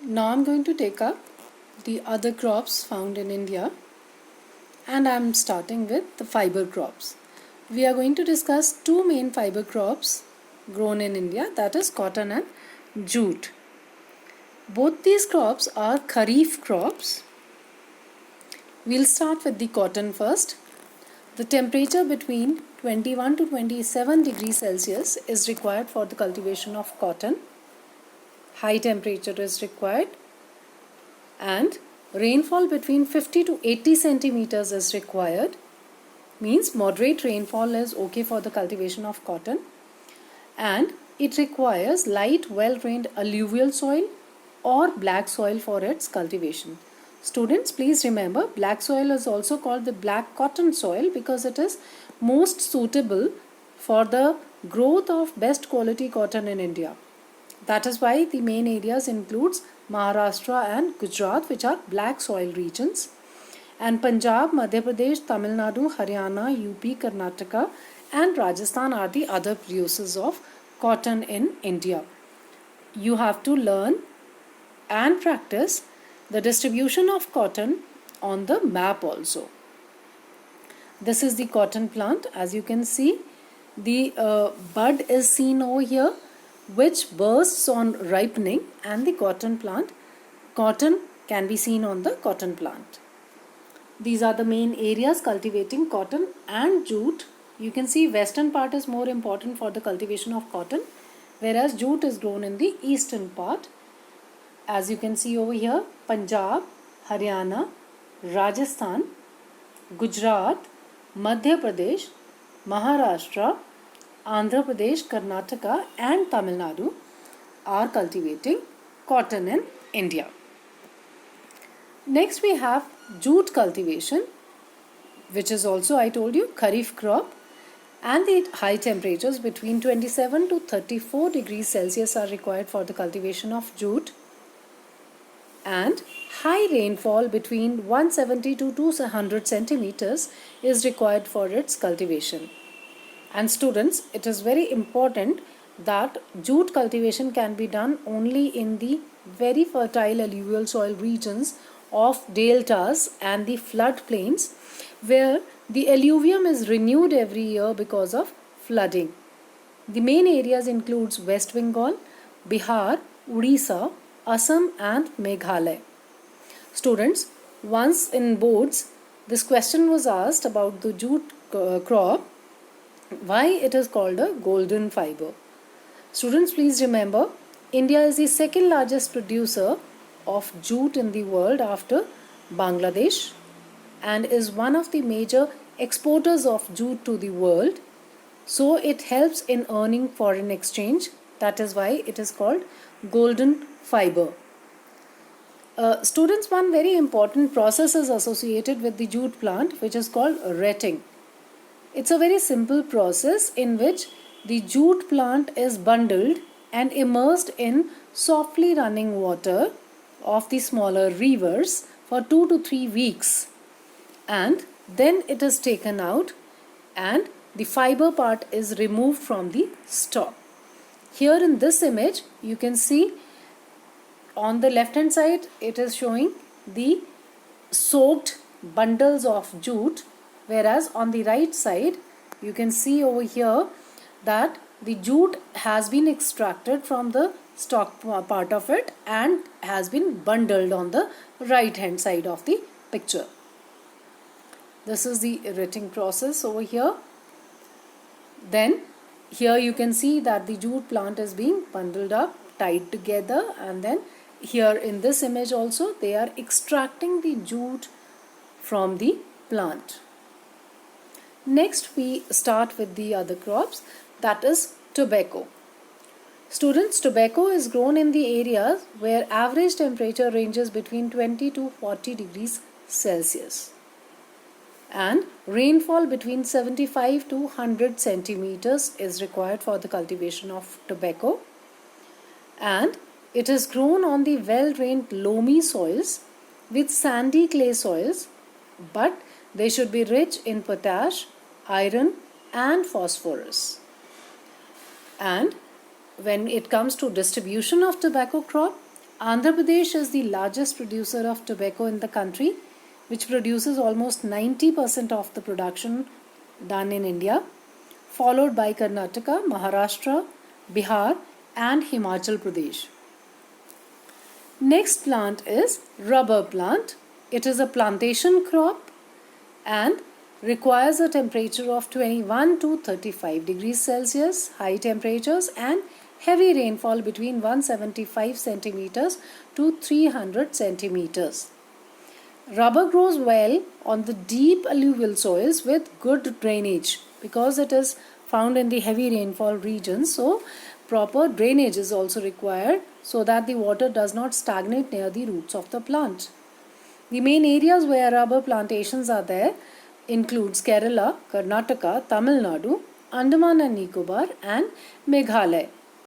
Now I'm going to take up the other crops found in India, and I'm starting with the fiber crops. We are going to discuss two main fiber crops grown in India, that is cotton and jute. Both these crops are kharif crops. We'll start with the cotton first. The temperature between 21 to 27 degrees Celsius is required for the cultivation of cotton. High temperature is required, and rainfall between 50 to 80 centimeters is required. Means moderate rainfall is okay for the cultivation of cotton, and it requires light, well-drained alluvial soil or black soil for its cultivation. Students, please remember, black soil is also called the black cotton soil because it is most suitable for the growth of best quality cotton in India. That is why the main areas includes Maharashtra and Gujarat, which are black soil regions, and Punjab, Madhya Pradesh, Tamil Nadu, Haryana, UP, Karnataka and Rajasthan are the other producers of cotton in India. You have to learn and practice the distribution of cotton on the map also. This is the cotton plant. As you can see, the bud is seen over here, which bursts on ripening, and the cotton can be seen on the cotton plant. These are the main areas cultivating cotton and jute. You can see western part is more important for the cultivation of cotton, whereas jute is grown in the eastern part. As you can see over here, Punjab, Haryana, Rajasthan, Gujarat, Madhya Pradesh, Maharashtra, Andhra Pradesh, Karnataka and Tamil Nadu are cultivating cotton in India. Next we have jute cultivation, which is also, I told you, kharif crop, and the high temperatures between 27 to 34 degrees Celsius are required for the cultivation of jute, and high rainfall between 170 to 200 centimeters is required for its cultivation. And students, it is very important that jute cultivation can be done only in the very fertile alluvial soil regions of deltas and the flood plains, where the alluvium is renewed every year because of flooding. The main areas includes West Bengal, Bihar, Odisha, Assam and Meghalaya. Students, once in boards, this question was asked about the jute crop, why it is called a golden fiber. Students, please remember, India is the second largest producer of jute in the world after Bangladesh, and is one of the major exporters of jute to the world. So it helps in earning foreign exchange. That is why it is called golden fiber. Students, one very important process is associated with the jute plant, which is called retting. It's a very simple process in which the jute plant is bundled and immersed in softly running water of the smaller rivers for 2 to 3 weeks, and then it is taken out and the fiber part is removed from the stalk. Here in this image you can see on the left hand side it is showing the soaked bundles of jute, whereas on the right side you can see over here that the jute has been extracted from the stalk part of it and has been bundled on the right hand side of the picture. This is the retting process over here. Then here you can see that the jute plant is being bundled up, tied together, and then here in this image also they are extracting the jute from the plant. Next we start with the other crops, that is tobacco. Students, tobacco is grown in the areas where average temperature ranges between 20 to 40 degrees Celsius and rainfall between 75 to 100 centimeters is required for the cultivation of tobacco, and it is grown on the well-drained loamy soils with sandy clay soils, but they should be rich in potash, iron and phosphorus. And when it comes to distribution of tobacco crop, Andhra Pradesh is the largest producer of tobacco in the country, which produces almost 90% of the production done in India, followed by Karnataka, Maharashtra, Bihar, and Himachal Pradesh. Next plant is rubber plant. It is a plantation crop and requires a temperature of 21 to 35 degrees Celsius, high temperatures, and heavy rainfall between 175 centimeters to 300 centimeters. Rubber grows well on the deep alluvial soils with good drainage because it is found in the heavy rainfall regions. So, proper drainage is also required so that the water does not stagnate near the roots of the plant. The main areas where rubber plantations are there includes Kerala, Karnataka, Tamil Nadu, Andaman and Nicobar, and Meghalaya.